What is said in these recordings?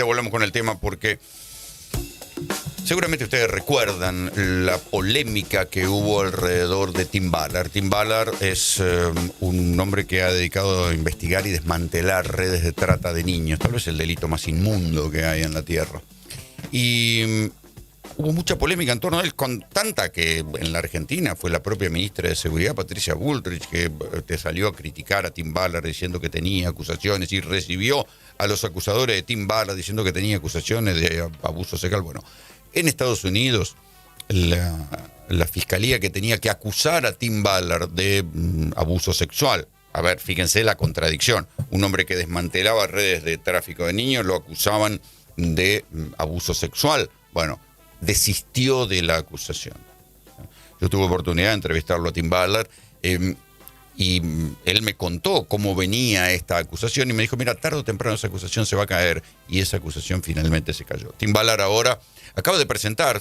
Volvemos con el tema porque seguramente ustedes recuerdan la polémica que hubo alrededor de Tim Ballard. Tim Ballard es un hombre que ha dedicado a investigar y desmantelar redes de trata de niños, tal vez el delito más inmundo que hay en la Tierra. Y hubo mucha polémica en torno a él, con tanta que en la Argentina fue la propia ministra de Seguridad, Patricia Bullrich, que te salió a criticar a Tim Ballard diciendo que tenía acusaciones y recibió a los acusadores de Tim Ballard diciendo que tenía acusaciones de abuso sexual. Bueno, en Estados Unidos, la fiscalía que tenía que acusar a Tim Ballard de abuso sexual. A ver, fíjense la contradicción. Un hombre que desmantelaba redes de tráfico de niños lo acusaban de abuso sexual. Bueno, desistió de la acusación. Yo tuve oportunidad de entrevistarlo a Tim Ballard y él me contó cómo venía esta acusación y me dijo, mira, tarde o temprano esa acusación se va a caer, y esa acusación finalmente se cayó. Tim Ballard ahora acaba de presentar,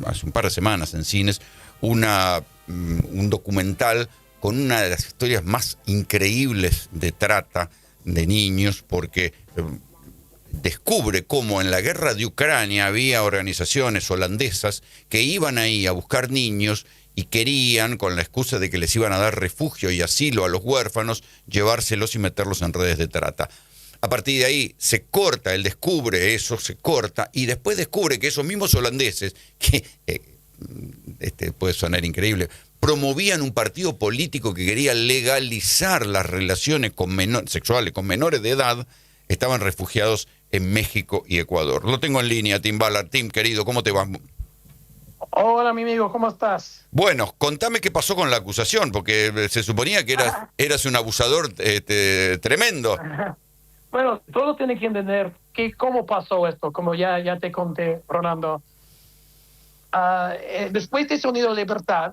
hace un par de semanas en cines, un documental con una de las historias más increíbles de trata de niños, porque descubre cómo en la guerra de Ucrania había organizaciones holandesas que iban ahí a buscar niños y querían, con la excusa de que les iban a dar refugio y asilo a los huérfanos, llevárselos y meterlos en redes de trata. A partir de ahí se corta, él descubre eso, se corta, y después descubre que esos mismos holandeses, que puede sonar increíble, promovían un partido político que quería legalizar las relaciones sexuales con menores de edad, estaban refugiados en México y Ecuador. Lo tengo en línea, Tim Ballard. Tim, querido, ¿cómo te va? Hola, mi amigo, ¿cómo estás? Bueno, contame qué pasó con la acusación, porque se suponía que eras un abusador tremendo. Bueno, todos tienen que entender cómo pasó esto, como ya te conté, Rolando. Después de Sonido Libertad,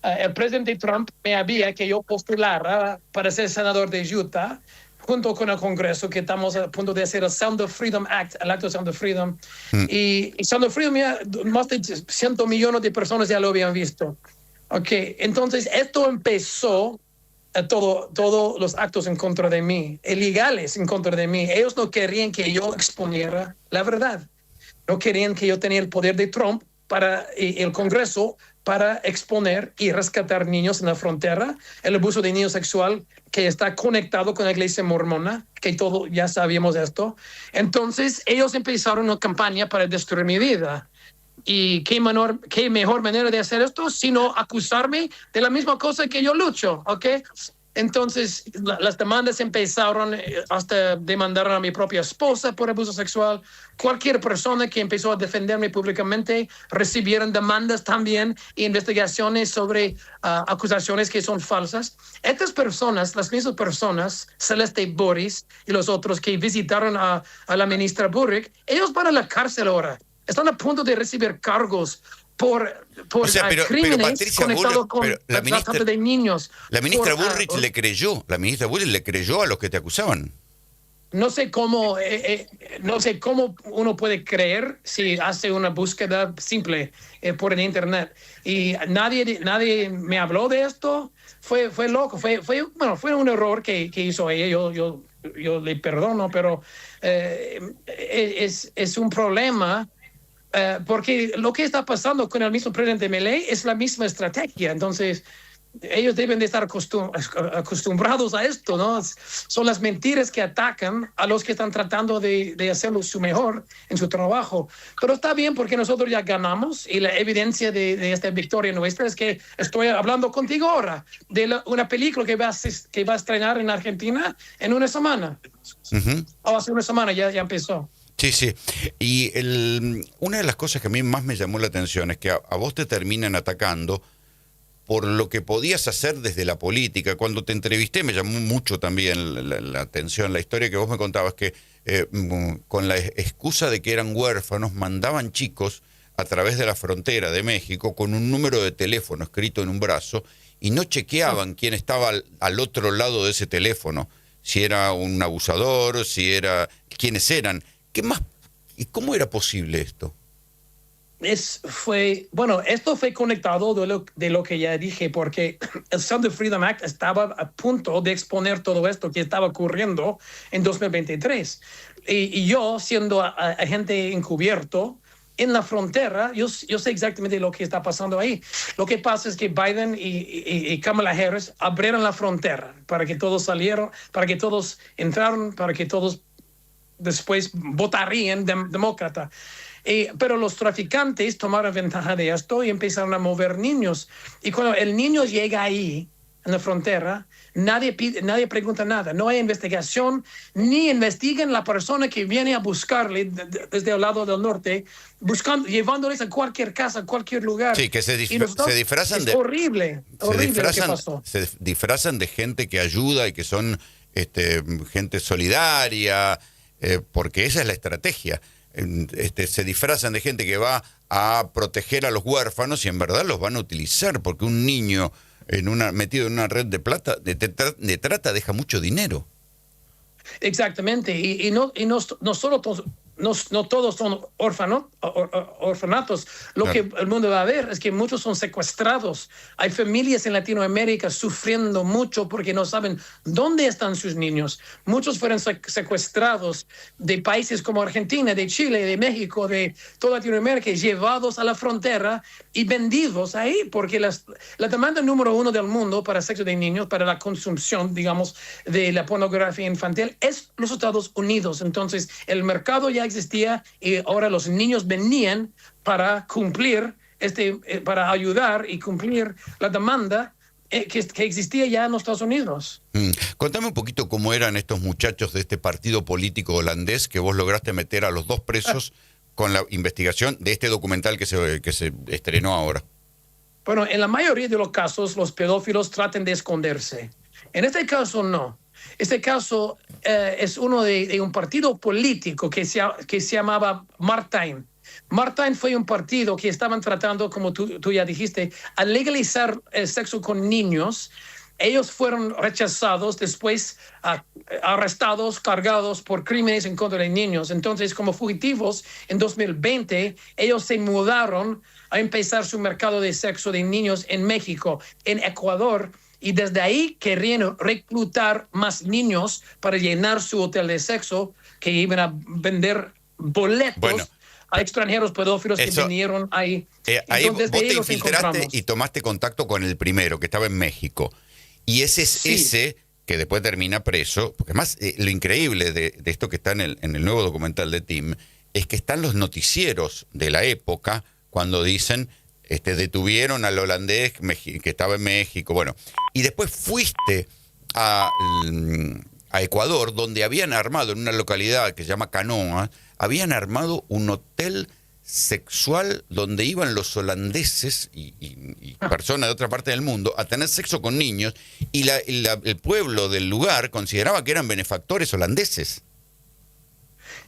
el presidente Trump me había que yo postulara para ser senador de Utah, junto con el Congreso, que estamos a punto de hacer el Sound of Freedom Act, el acto de Sound of Freedom. Y Sound of Freedom, más de 100 millones de personas ya lo habían visto. Entonces esto empezó, todos los actos en contra de mí, ilegales en contra de mí. Ellos no querían que yo exponiera la verdad. No querían que yo tenía el poder de Trump y el Congreso para exponer y rescatar niños en la frontera, el abuso de niños sexual que está conectado con la iglesia mormona, que todos ya sabíamos esto. Entonces ellos empezaron una campaña para destruir mi vida. ¿Y qué mejor manera de hacer esto sino acusarme de la misma cosa que yo lucho? Entonces, las demandas empezaron hasta demandaron a mi propia esposa por abuso sexual. Cualquier persona que empezó a defenderme públicamente recibieron demandas también e investigaciones sobre acusaciones que son falsas. Estas personas, las mismas personas, Celeste Boris y los otros que visitaron a la ministra Burrick, ellos van a la cárcel ahora. Están a punto de recibir cargos por crímenes Patricia conectados Bullrich, con la trata de niños. La ministra Bullrich le creyó a los que te acusaban. No sé cómo uno puede creer si hace una búsqueda simple por el internet. Y nadie me habló de esto. Fue loco. Fue un error que hizo ella. Yo le perdono, pero es un problema. Porque lo que está pasando con el mismo presidente Milei es la misma estrategia. Entonces, ellos deben de estar acostumbrados a esto, ¿no? Son las mentiras que atacan a los que están tratando de hacerlo su mejor en su trabajo. Pero está bien porque nosotros ya ganamos, y la evidencia de esta victoria nuestra es que estoy hablando contigo ahora de una película que va a estrenar en Argentina en una semana. Hace una semana ya empezó. Sí, sí. Y una de las cosas que a mí más me llamó la atención es que a vos te terminan atacando por lo que podías hacer desde la política. Cuando te entrevisté me llamó mucho también la atención la historia que vos me contabas, que con la excusa de que eran huérfanos, mandaban chicos a través de la frontera de México con un número de teléfono escrito en un brazo y no chequeaban quién estaba al otro lado de ese teléfono, si era un abusador, quiénes eran. ¿Qué más? ¿Y cómo era posible esto? Esto fue conectado de lo que ya dije, porque el Sound of Freedom Act estaba a punto de exponer todo esto que estaba ocurriendo en 2023. y yo, siendo agente encubierto en la frontera, yo sé exactamente lo que está pasando ahí. Lo que pasa es que Biden y Kamala Harris abrieron la frontera para que todos salieron, para que todos entraron, para que todos después votarían demócrata. Pero los traficantes tomaron ventaja de esto y empezaron a mover niños. Y cuando el niño llega ahí, en la frontera, nadie pregunta nada. No hay investigación, ni investigan la persona que viene a buscarle desde el lado del norte, llevándoles a cualquier casa, a cualquier lugar. Sí, que se disfrazan de... horrible lo que pasó. Se disfrazan de gente que ayuda y que son gente solidaria, porque esa es la estrategia. Se disfrazan de gente que va a proteger a los huérfanos y en verdad los van a utilizar, porque un niño metido en una red de trata deja mucho dinero. Exactamente, y no solo no todos son orfanatos. Lo que el mundo va a ver es que muchos son secuestrados. Hay familias en Latinoamérica sufriendo mucho porque no saben dónde están sus niños. Muchos fueron secuestrados de países como Argentina, de Chile, de México, de toda Latinoamérica, llevados a la frontera y vendidos ahí, porque la demanda número 1 del mundo para sexo de niños, para la consumición, digamos, de la pornografía infantil, es los Estados Unidos. Entonces, el mercado ya existía y ahora los niños venían para cumplir, para ayudar y cumplir la demanda que existía ya en los Estados Unidos. Contame un poquito cómo eran estos muchachos de este partido político holandés que vos lograste meter a los 2 presos con la investigación de este documental que se estrenó ahora. Bueno, en la mayoría de los casos los pedófilos tratan de esconderse. En este caso no. Este caso es uno de un partido político que se llamaba Martijn. Martijn fue un partido que estaban tratando, como tú ya dijiste, a legalizar el sexo con niños. Ellos fueron rechazados, después arrestados, cargados por crímenes en contra de niños. Entonces, como fugitivos, en 2020, ellos se mudaron a empezar su mercado de sexo de niños en México, en Ecuador, y desde ahí querían reclutar más niños para llenar su hotel de sexo, que iban a vender boletos a extranjeros pedófilos que vinieron ahí. Ahí vos te infiltraste y tomaste contacto con el primero, que estaba en México. Y ese es ese que después termina preso, porque además lo increíble de esto que está en el nuevo documental de Tim, es que están los noticieros de la época cuando dicen... detuvieron al holandés que estaba en México, bueno, y después fuiste a Ecuador, donde habían armado en una localidad que se llama Canoa, habían armado un hotel sexual donde iban los holandeses y personas de otra parte del mundo a tener sexo con niños, y el pueblo del lugar consideraba que eran benefactores holandeses.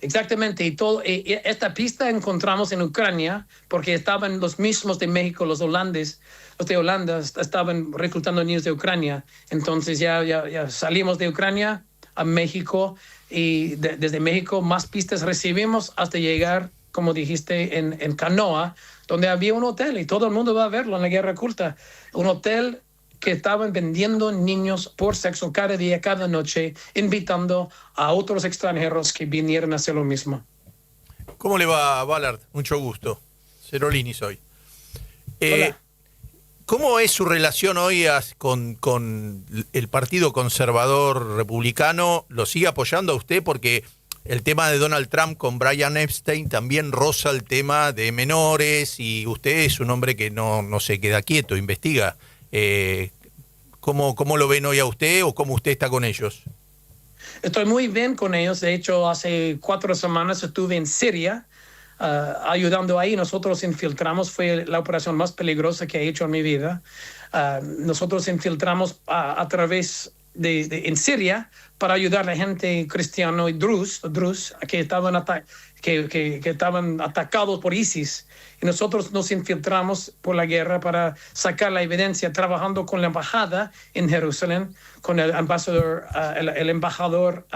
Exactamente, y esta pista encontramos en Ucrania, porque estaban los mismos de México, los de Holanda, estaban reclutando niños de Ucrania. Entonces ya salimos de Ucrania a México, y desde México más pistas recibimos hasta llegar, como dijiste, en Canoa, donde había un hotel, y todo el mundo va a verlo en la Guerra Oculta, un hotel que estaban vendiendo niños por sexo cada día, cada noche, invitando a otros extranjeros que vinieran a hacer lo mismo. ¿Cómo le va, Ballard? Mucho gusto. Cerolini soy. ¿Cómo es su relación hoy con el Partido Conservador Republicano? ¿Lo sigue apoyando a usted? Porque el tema de Donald Trump con Brian Epstein también roza el tema de menores, y usted es un hombre que no se queda quieto, investiga. ¿Cómo lo ven hoy a usted, o cómo usted está con ellos? Estoy muy bien con ellos. De hecho, hace 4 semanas estuve en Siria ayudando ahí. Nosotros infiltramos, fue la operación más peligrosa que he hecho en mi vida. Nosotros infiltramos a través en Siria para ayudar a la gente cristiana y drus que estaban atacados por ISIS. Y nosotros nos infiltramos por la guerra para sacar la evidencia, trabajando con la embajada en Jerusalén, con el embajador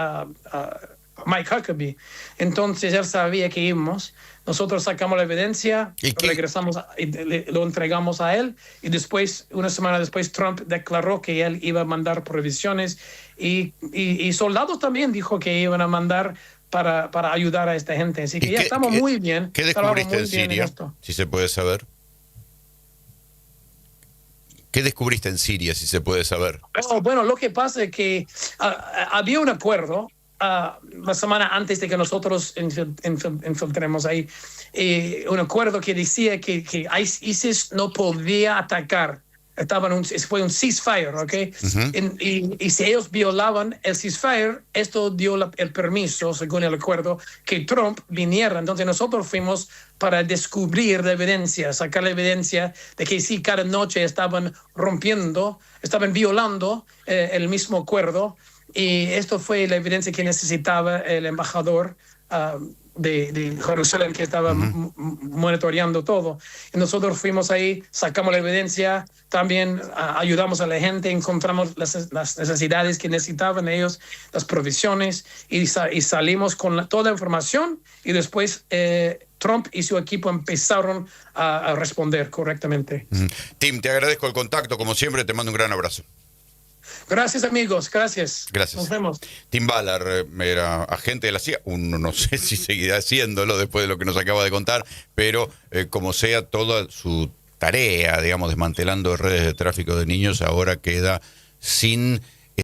Mike Huckabee. Entonces él sabía que íbamos. Nosotros sacamos la evidencia, regresamos y lo entregamos a él, y después, una semana después, Trump declaró que él iba a mandar provisiones, y soldados también dijo que iban a mandar para ayudar a esta gente. Así que ¿Y ya estamos muy bien. ¿Qué trabajamos descubriste en muy bien Siria? esto. Si se puede saber. ¿Qué descubriste en Siria, si se puede saber? Bueno, lo que pasa es que había un acuerdo la semana antes de que nosotros infiltremos ahí, un acuerdo que decía que ISIS no podía atacar. Fue un ceasefire, ¿ok? Y si ellos violaban el ceasefire, esto dio el permiso, según el acuerdo, que Trump viniera. Entonces nosotros fuimos para descubrir la evidencia, sacar la evidencia de que sí, cada noche estaban violando el mismo acuerdo. Y esto fue la evidencia que necesitaba el embajador de Jerusalén, que estaba monitoreando todo. Y nosotros fuimos ahí, sacamos la evidencia, también ayudamos a la gente, encontramos las necesidades que necesitaban ellos, las provisiones, y salimos con toda la información, y después Trump y su equipo empezaron a responder correctamente. Tim, te agradezco el contacto, como siempre, te mando un gran abrazo. Gracias, amigos, gracias. Nos vemos. Tim Ballard era agente de la CIA, uno no sé si seguirá haciéndolo después de lo que nos acaba de contar, pero como sea, toda su tarea, digamos, desmantelando redes de tráfico de niños, ahora queda sin